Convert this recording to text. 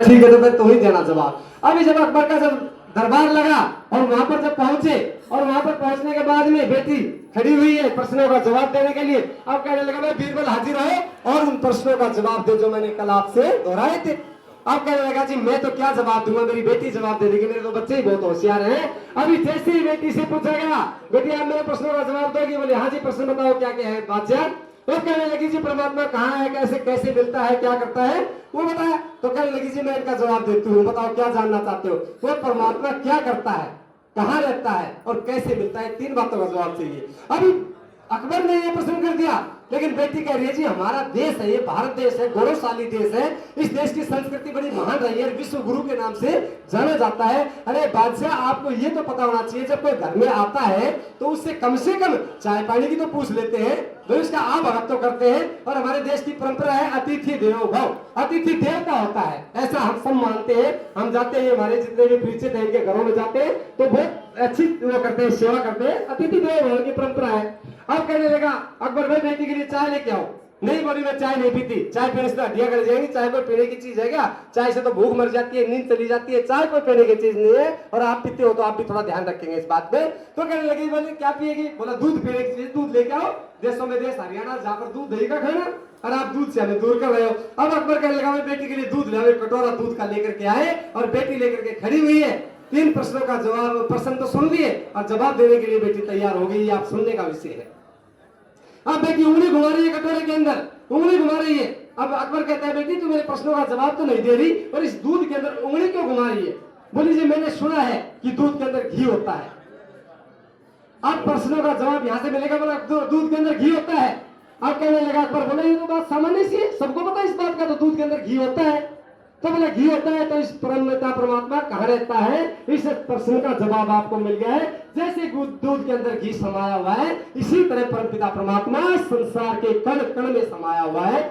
ठीक है तो फिर तुम ही देना जवाब। अभी जब अकबर का जब दरबार लगा और वहां पर जब पहुंचे और वहां पर पहुंचने के बाद में बेटी खड़ी हुई है प्रश्नों का जवाब देने के लिए। अब कहने लगा भाई बीरबल हाजिर हो और उन प्रश्नों का जवाब दे जो मैंने कल आपसे दोहराए थे। अब कहने लगा जी मैं तो क्या जवाब दूंगा, मेरी बेटी जवाब दे देगी, मेरे तो बच्चे ही बहुत होशियार हैं। अभी जैसे ही बेटी से पूछा गया बेटी आप मेरे प्रश्नों का जवाब दोगी, बोले हाँ जी प्रश्न बताओ क्या क्या है बादशाह। वो कहने लगी जी परमात्मा कहाँ है, कैसे कैसे मिलता है, क्या करता है वो बताया। तो कहने लगी जी मैं इनका जवाब देती हूँ, बताओ क्या जानना चाहते हो। वो परमात्मा क्या करता है, कहाँ रहता है और कैसे मिलता है, 3 बातों का जवाब चाहिए। अभी अकबर ने यह प्रश्न कर दिया लेकिन बेटी कह रही है जी हमारा देश है, ये भारत देश है, गौरवशाली देश है, इस देश की संस्कृति बड़ी महान रही है, विश्व गुरु के नाम से जाना जाता है। अरे बादशाह आपको ये तो पता होना चाहिए जब कोई घर में आता है तो उससे कम से कम चाय पानी की तो पूछ लेते हैं, तो इसका आभगत तो करते हैं। और हमारे देश की परंपरा है अतिथि देवो भव, अतिथि देवता होता है, ऐसा हम सब मानते हैं। हम जाते हैं हमारे जितने भी परिचित हैं इनके घरों में जाते हैं तो बहुत अच्छी वो करते हैं, सेवा करते हैं, अतिथि देवो भव की परंपरा है। अब कहने लगा अकबर भाई बेटी के लिए चाय लेके आओ। नहीं बोली मैं चाय नहीं पीती, चाय पीने से तो हड्डियां गल जाएंगी, चाय कोई पीने की चीज है क्या, चाय से तो भूख मर जाती है, नींद चली जाती है, चाय कोई पीने की चीज नहीं है। और आप पीते हो तो आप भी थोड़ा ध्यान रखेंगे इस बात पे। तो कहने लगी बोले क्या पिएगी, बोला दूध पीने की चीज, दूध लेके आओ। देशों में देश हरियाणा जहाँ पर दूध दही का खाना और आप दूध से हमें दूर कर रहे हो। अब अकबर कहने लगा बेटी के लिए दूध ले, कटोरा दूध का लेकर के आए और बेटी लेकर के खड़ी हुई है। 3 प्रश्नों का जवाब, प्रश्न तो सुन लिए और जवाब देने के लिए बेटी तैयार हो गई, आप सुनने का विषय है। अब बेटी उंगली घुमा रही है कटोरे के अंदर, उंगली घुमा रही है। अब अकबर कहता है बेटी तू मेरे प्रश्नों का जवाब तो नहीं दे रही और इस दूध के अंदर उंगली क्यों घुमा रही है। बोली जी मैंने सुना है कि दूध के अंदर घी होता है। अब प्रश्नों का जवाब यहां से मिलेगा, बोला दूध के अंदर घी होता है। अब कहने लगा अकबर बोला ये तो बात सामान्य सी है, सबको पता है इस बात का, तो दूध के अंदर घी होता है। तो बोला घी होता है तो इस परमपिता परमात्मा कहाँ रहता है, इस प्रश्न का जवाब आपको मिल गया है। जैसे दूध के अंदर घी समाया हुआ है इसी तरह परमपिता परमात्मा संसार के कण कण में समाया हुआ है।